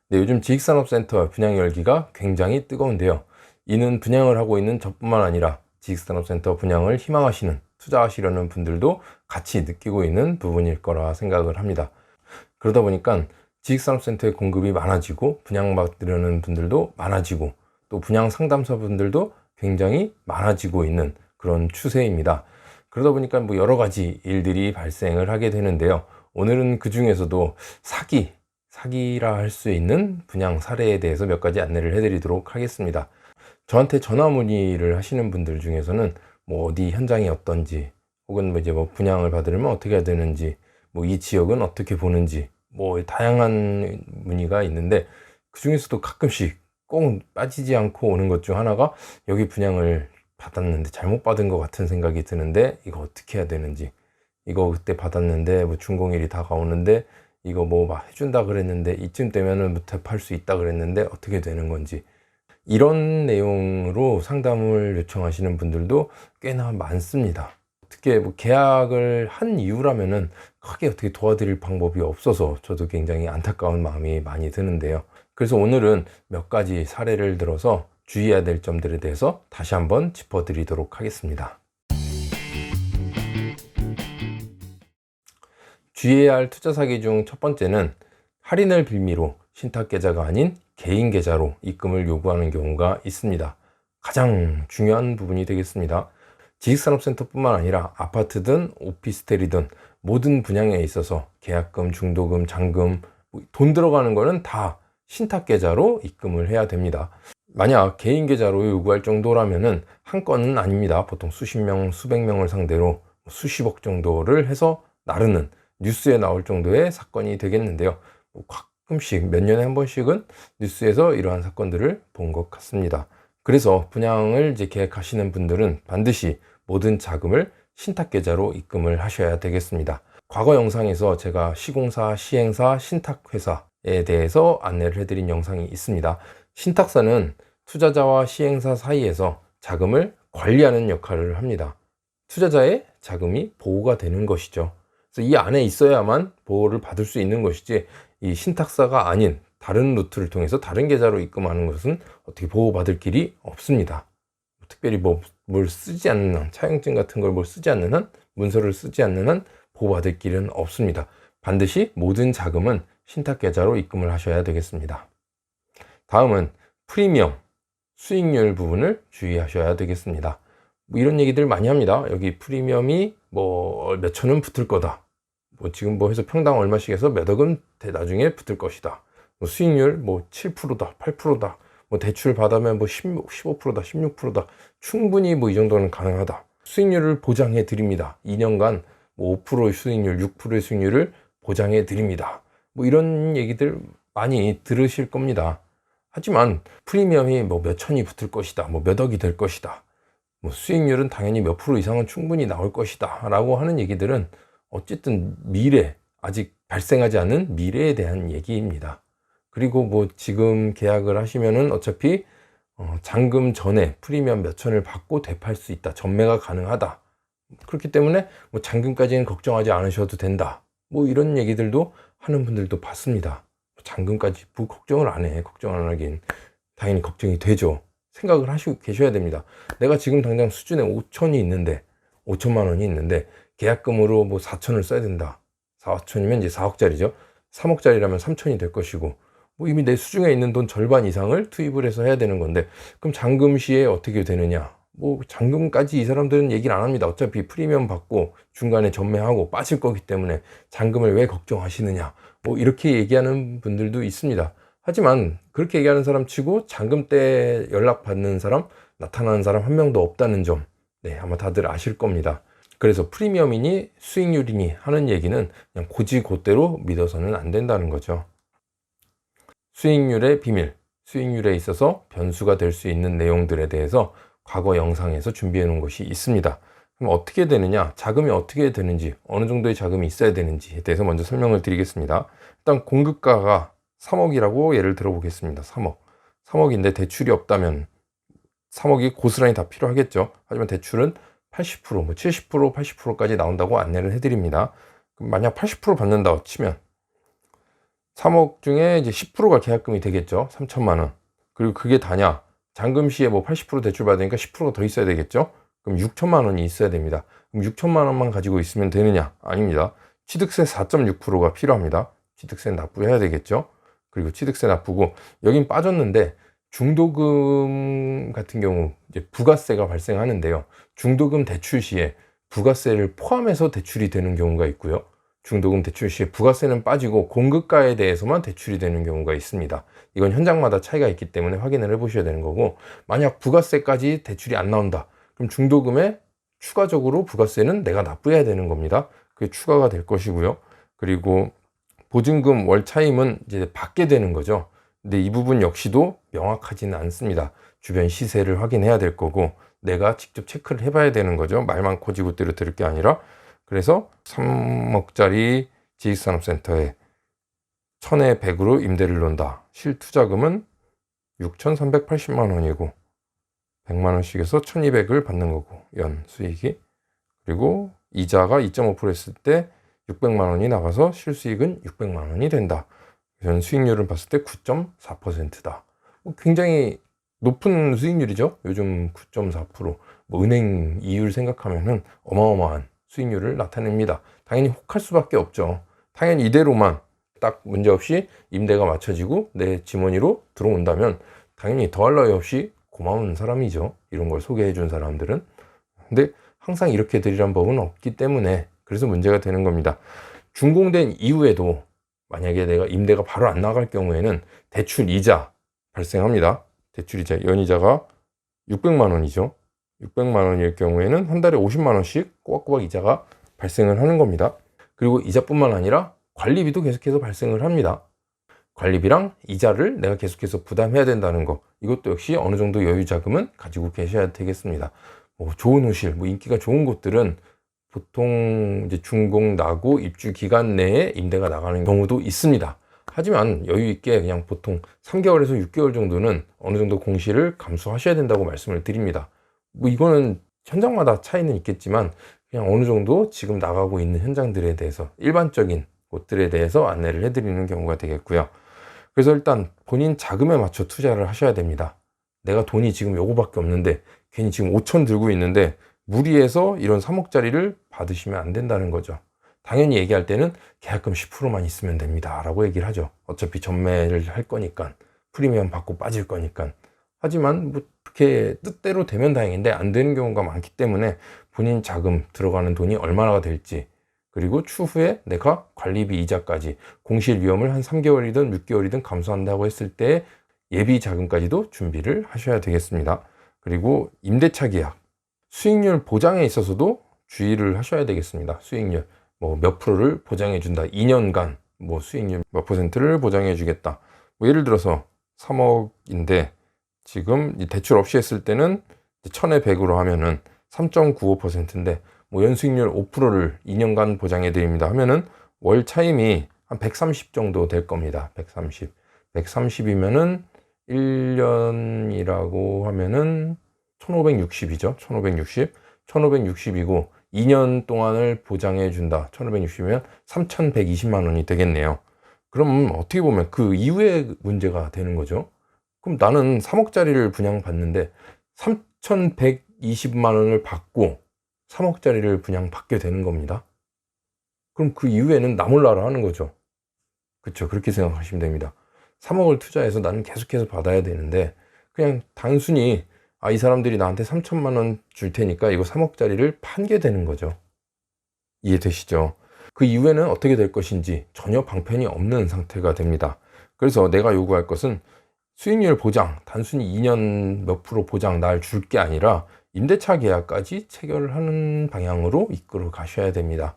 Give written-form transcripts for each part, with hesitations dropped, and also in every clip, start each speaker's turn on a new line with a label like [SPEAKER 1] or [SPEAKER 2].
[SPEAKER 1] 네, 요즘 지식산업센터 분양 열기가 굉장히 뜨거운데요. 이는 분양을 하고 있는 저뿐만 아니라 지식산업센터 분양을 희망하시는, 투자하시려는 분들도 같이 느끼고 있는 부분일 거라 생각을 합니다. 그러다 보니까 지식산업센터의 공급이 많아지고 분양받으려는 분들도 많아지고 또 분양 상담사 분들도 굉장히 많아지고 있는 그런 추세입니다. 그러다 보니까 뭐 여러 가지 일들이 발생을 하게 되는데요. 오늘은 그 중에서도 사기라 할 수 있는 분양 사례에 대해서 몇 가지 안내를 해드리도록 하겠습니다. 저한테 전화 문의를 하시는 분들 중에서는 뭐 어디 현장이 어떤지, 혹은 뭐 이제 뭐 분양을 받으려면 어떻게 해야 되는지, 뭐 이 지역은 어떻게 보는지, 뭐 다양한 문의가 있는데, 그 중에서도 가끔씩 꼭 빠지지 않고 오는 것 중 하나가, 여기 분양을 받았는데 잘못 받은 것 같은 생각이 드는데 이거 어떻게 해야 되는지, 이거 그때 받았는데 뭐 준공일이 다가오는데 이거 뭐 막 해준다 그랬는데 이쯤 되면은 뭐 대파할 수 있다 그랬는데 어떻게 되는 건지, 이런 내용으로 상담을 요청하시는 분들도 꽤나 많습니다. 어떻게 뭐 계약을 한 이유라면은 크게 어떻게 도와드릴 방법이 없어서 저도 굉장히 안타까운 마음이 많이 드는데요. 그래서 오늘은 몇 가지 사례를 들어서 주의해야 될 점들에 대해서 다시 한번 짚어드리도록 하겠습니다. 주의해야 할 투자 사기 중 첫 번째는 할인을 빌미로 신탁 계좌가 아닌 개인 계좌로 입금을 요구하는 경우가 있습니다. 가장 중요한 부분이 되겠습니다. 지식산업센터뿐만 아니라 아파트든 오피스텔이든 모든 분양에 있어서 계약금, 중도금, 잔금, 돈 들어가는 거는 다 신탁 계좌로 입금을 해야 됩니다. 만약 개인 계좌로 요구할 정도라면은 한 건은 아닙니다. 보통 수십 명, 수백 명을 상대로 수십억 정도를 해서 나르는, 뉴스에 나올 정도의 사건이 되겠는데요. 가끔씩 몇 년에 한 번씩은 뉴스에서 이러한 사건들을 본 것 같습니다. 그래서 분양을 이제 계획하시는 분들은 반드시 모든 자금을 신탁 계좌로 입금을 하셔야 되겠습니다. 과거 영상에서 제가 시공사, 시행사, 신탁회사에 대해서 안내를 해드린 영상이 있습니다. 신탁사는 투자자와 시행사 사이에서 자금을 관리하는 역할을 합니다. 투자자의 자금이 보호가 되는 것이죠. 그래서 이 안에 있어야만 보호를 받을 수 있는 것이지, 이 신탁사가 아닌 다른 루트를 통해서 다른 계좌로 입금하는 것은 어떻게 보호받을 길이 없습니다. 특별히 뭘 쓰지 않는 한, 차용증 같은 걸 쓰지 않는 한, 문서를 쓰지 않는 한 보호받을 길은 없습니다. 반드시 모든 자금은 신탁 계좌로 입금을 하셔야 되겠습니다. 다음은 프리미엄, 수익률 부분을 주의하셔야 되겠습니다. 뭐 이런 얘기들 많이 합니다. 여기 프리미엄이 뭐 몇 천은 붙을 거다, 뭐 지금 뭐 해서 평당 얼마씩 해서 몇 억은 나중에 붙을 것이다, 뭐 수익률 뭐 7%다, 8%다, 뭐 대출 받으면 뭐 15%다, 16%다, 충분히 뭐 이 정도는 가능하다, 수익률을 보장해 드립니다, 2년간 뭐 5% 수익률, 6%의 수익률을 보장해 드립니다, 뭐 이런 얘기들 많이 들으실 겁니다. 하지만 프리미엄이 뭐 몇 천이 붙을 것이다, 뭐 몇 억이 될 것이다, 뭐 수익률은 당연히 몇 프로 이상은 충분히 나올 것이다 라고 하는 얘기들은 어쨌든 미래, 아직 발생하지 않은 미래에 대한 얘기입니다. 그리고 뭐 지금 계약을 하시면은 어차피 잔금 전에 프리미엄 몇 천을 받고 대파할 수 있다, 전매가 가능하다, 그렇기 때문에 뭐 잔금까지는 걱정하지 않으셔도 된다, 뭐 이런 얘기들도 하는 분들도 봤습니다. 잔금까지 걱정을 안 해. 걱정 안 하긴 당연히 걱정이 되죠. 생각을 하시고 계셔야 됩니다. 내가 지금 당장 수준에 5천이 있는데, 5천만 원이 있는데 계약금으로 뭐 4천을 써야 된다. 4천이면 이제 4억짜리죠. 3억짜리라면 3천이 될 것이고, 뭐 이미 내 수중에 있는 돈 절반 이상을 투입을 해서 해야 되는 건데, 그럼 잔금 시에 어떻게 되느냐? 뭐 잔금까지 이 사람들은 얘기를 안 합니다. 어차피 프리미엄 받고 중간에 전매하고 빠질 거기 때문에 잔금을 왜 걱정하시느냐? 뭐 이렇게 얘기하는 분들도 있습니다. 하지만 그렇게 얘기하는 사람 치고 잔금 때 연락받는 사람, 나타나는 사람 한 명도 없다는 점, 네, 아마 다들 아실 겁니다. 그래서 프리미엄이니 수익률이니 하는 얘기는 그냥 고지고대로 믿어서는 안 된다는 거죠. 수익률의 비밀, 수익률에 있어서 변수가 될 수 있는 내용들에 대해서 과거 영상에서 준비해 놓은 것이 있습니다. 그럼 어떻게 되느냐, 자금이 어떻게 되는지, 어느 정도의 자금이 있어야 되는지에 대해서 먼저 설명을 드리겠습니다. 일단 공급가가 3억이라고 예를 들어 보겠습니다. 3억인데 대출이 없다면 3억이 고스란히 다 필요하겠죠. 하지만 대출은 80%, 뭐 70%, 80%까지 나온다고 안내를 해드립니다. 그럼 만약 80% 받는다 치면 3억 중에 이제 10%가 계약금이 되겠죠. 3천만 원. 그리고 그게 다냐? 잔금 시에 뭐 80% 대출 받으니까 10%가 더 있어야 되겠죠. 그럼 6천만 원이 있어야 됩니다. 그럼 6천만 원만 가지고 있으면 되느냐? 아닙니다. 취득세 4.6%가 필요합니다. 취득세 납부해야 되겠죠. 그리고 취득세 납부고, 여긴 빠졌는데 중도금 같은 경우 이제 부가세가 발생하는데요. 중도금 대출 시에 부가세를 포함해서 대출이 되는 경우가 있고요. 중도금 대출 시에 부가세는 빠지고 공급가에 대해서만 대출이 되는 경우가 있습니다. 이건 현장마다 차이가 있기 때문에 확인을 해 보셔야 되는 거고, 만약 부가세까지 대출이 안 나온다, 그럼 중도금에 추가적으로 부가세는 내가 납부해야 되는 겁니다. 그게 추가가 될 것이고요. 그리고 보증금 월 차임은 이제 받게 되는 거죠. 근데 이 부분 역시도 명확하지는 않습니다. 주변 시세를 확인해야 될 거고, 내가 직접 체크를 해봐야 되는 거죠. 말 많고 지굿대로 들을 게 아니라. 그래서 3억짜리 지식산업센터에 1000에 100으로 임대를 놓는다. 실투자금은 6,380만 원이고 100만 원씩 해서 1,200을 받는 거고, 연 수익이. 그리고 이자가 2.5% 했을 때 600만 원이 나가서 실수익은 600만 원이 된다. 연 수익률을 봤을 때 9.4%다. 굉장히 높은 수익률이죠. 요즘 9.4%. 뭐 은행 이율 생각하면은 어마어마한 수익률을 나타냅니다. 당연히 혹할 수밖에 없죠. 당연히 이대로만 딱 문제없이 임대가 맞춰지고 내 지머니로 들어온다면 당연히 더할 나위 없이 고마운 사람이죠. 이런 걸 소개해 준 사람들은. 근데 항상 이렇게 드리란 법은 없기 때문에 그래서 문제가 되는 겁니다. 준공된 이후에도 만약에 내가 임대가 바로 안 나갈 경우에는 대출 이자 발생합니다. 대출 이자, 연이자가 600만 원이죠. 600만 원일 경우에는 한 달에 50만 원씩 꼬박꼬박 이자가 발생을 하는 겁니다. 그리고 이자뿐만 아니라 관리비도 계속해서 발생을 합니다. 관리비랑 이자를 내가 계속해서 부담해야 된다는 거, 이것도 역시 어느 정도 여유 자금은 가지고 계셔야 되겠습니다. 뭐 좋은 호실, 뭐 인기가 좋은 곳들은 보통 이제 준공 나고 입주 기간 내에 임대가 나가는 경우도 있습니다. 하지만 여유 있게 그냥 보통 3개월에서 6개월 정도는 어느 정도 공시를 감수하셔야 된다고 말씀을 드립니다. 뭐 이거는 현장마다 차이는 있겠지만 그냥 어느 정도 지금 나가고 있는 현장들에 대해서, 일반적인 곳들에 대해서 안내를 해드리는 경우가 되겠고요. 그래서 일단 본인 자금에 맞춰 투자를 하셔야 됩니다. 내가 돈이 지금 요거밖에 없는데 괜히 지금 5천 들고 있는데 무리해서 이런 3억짜리를 받으시면 안 된다는 거죠. 당연히 얘기할 때는 계약금 10%만 있으면 됩니다 라고 얘기를 하죠. 어차피 전매를 할 거니까, 프리미엄 받고 빠질 거니까. 하지만 뭐 그렇게 뜻대로 되면 다행인데 안 되는 경우가 많기 때문에 본인 자금 들어가는 돈이 얼마나 될지, 그리고 추후에 내가 관리비 이자까지 공실 위험을 한 3개월이든 6개월이든 감수한다고 했을 때 예비 자금까지도 준비를 하셔야 되겠습니다. 그리고 임대차 계약, 수익률 보장에 있어서도 주의를 하셔야 되겠습니다. 수익률 뭐 몇 프로를 보장해 준다. 2년간 뭐 수익률 몇 퍼센트를 보장해 주겠다. 뭐 예를 들어서 3억인데 지금 대출 없이 했을 때는 1000에 100으로 하면은 3.95%인데 뭐 연수익률 5%를 2년간 보장해 드립니다 하면은 월 차임이 한 130 정도 될 겁니다. 130. 130이면은 1년이라고 하면은 1560이죠. 1560. 1560이고 2년 동안을 보장해 준다. 1560이면 3120만 원이 되겠네요. 그럼 어떻게 보면 그 이후에 문제가 되는 거죠. 그럼 나는 3억짜리를 분양받는데 3120만 원을 받고 3억짜리를 분양받게 되는 겁니다. 그럼 그 이후에는 나 몰라라 하는 거죠. 그렇죠. 그렇게 생각하시면 됩니다. 3억을 투자해서 나는 계속해서 받아야 되는데 그냥 단순히 이 사람들이 나한테 3천만 원 줄 테니까 이거 3억짜리를 판게 되는 거죠. 이해되시죠? 그 이후에는 어떻게 될 것인지 전혀 방편이 없는 상태가 됩니다. 그래서 내가 요구할 것은 수익률 보장, 단순히 2년 몇 프로 보장 날 줄 게 아니라 임대차 계약까지 체결을 하는 방향으로 이끌어 가셔야 됩니다.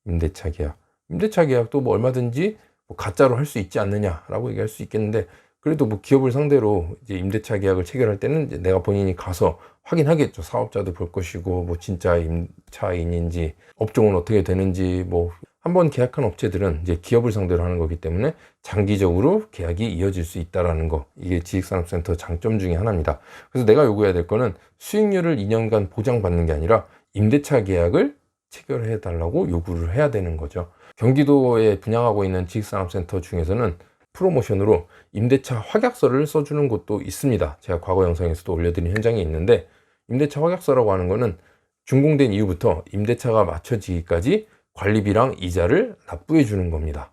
[SPEAKER 1] 임대차 계약. 임대차 계약도 뭐 얼마든지 뭐 가짜로 할 수 있지 않느냐라고 얘기할 수 있겠는데, 그래도 뭐 기업을 상대로 이제 임대차 계약을 체결할 때는 이제 내가 본인이 가서 확인하겠죠. 사업자도 볼 것이고, 뭐 진짜 임차인인지, 업종은 어떻게 되는지, 뭐 한번 계약한 업체들은 이제 기업을 상대로 하는 거기 때문에 장기적으로 계약이 이어질 수 있다라는 거, 이게 지식산업센터 장점 중에 하나입니다. 그래서 내가 요구해야 될 거는 수익률을 2년간 보장받는 게 아니라 임대차 계약을 체결해 달라고 요구를 해야 되는 거죠. 경기도에 분양하고 있는 지식산업센터 중에서는 프로모션으로 임대차 확약서를 써주는 곳도 있습니다. 제가 과거 영상에서도 올려드린 현장이 있는데, 임대차 확약서라고 하는 거는 준공된 이후부터 임대차가 맞춰지기까지 관리비랑 이자를 납부해 주는 겁니다.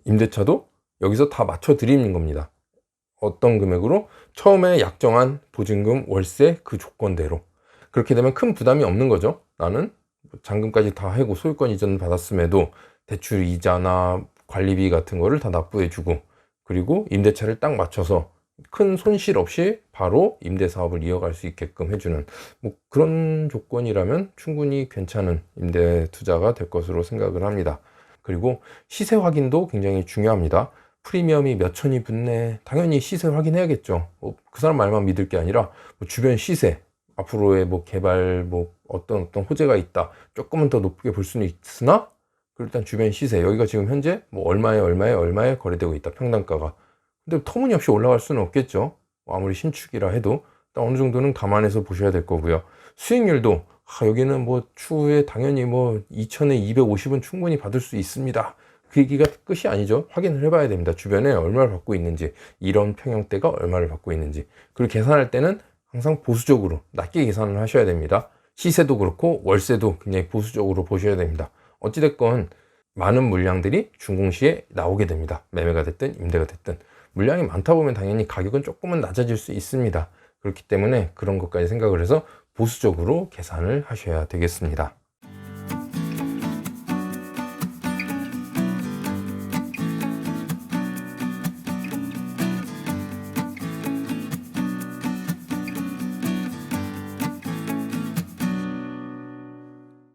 [SPEAKER 1] 임대차도 여기서 다 맞춰 드리는 겁니다. 어떤 금액으로? 처음에 약정한 보증금, 월세 그 조건대로. 그렇게 되면 큰 부담이 없는 거죠. 나는 잔금까지 다 하고 소유권 이전 받았음에도 대출 이자나 관리비 같은 거를 다 납부해 주고, 그리고 임대차를 딱 맞춰서 큰 손실 없이 바로 임대 사업을 이어갈 수 있게끔 해주는, 뭐 그런 조건이라면 충분히 괜찮은 임대 투자가 될 것으로 생각을 합니다. 그리고 시세 확인도 굉장히 중요합니다. 프리미엄이 몇 천이 붙네, 당연히 시세 확인해야겠죠. 그 사람 말만 믿을 게 아니라 주변 시세, 앞으로의 개발, 어떤 호재가 있다, 조금은 더 높게 볼 수는 있으나 일단 주변 시세, 여기가 지금 현재 얼마에 거래되고 있다, 평당가가. 근데 터무니없이 올라갈 수는 없겠죠. 아무리 신축이라 해도 어느 정도는 감안해서 보셔야 될 거고요. 수익률도 여기는 추후에 당연히 2천에 250은 충분히 받을 수 있습니다, 그 얘기가 끝이 아니죠. 확인을 해봐야 됩니다. 주변에 얼마를 받고 있는지, 이런 평형대가 얼마를 받고 있는지. 그리고 계산할 때는 항상 보수적으로 낮게 계산을 하셔야 됩니다. 시세도 그렇고 월세도 굉장히 보수적으로 보셔야 됩니다. 어찌됐건 많은 물량들이 준공시에 나오게 됩니다. 매매가 됐든 임대가 됐든. 물량이 많다 보면 당연히 가격은 조금은 낮아질 수 있습니다. 그렇기 때문에 그런 것까지 생각을 해서 보수적으로 계산을 하셔야 되겠습니다.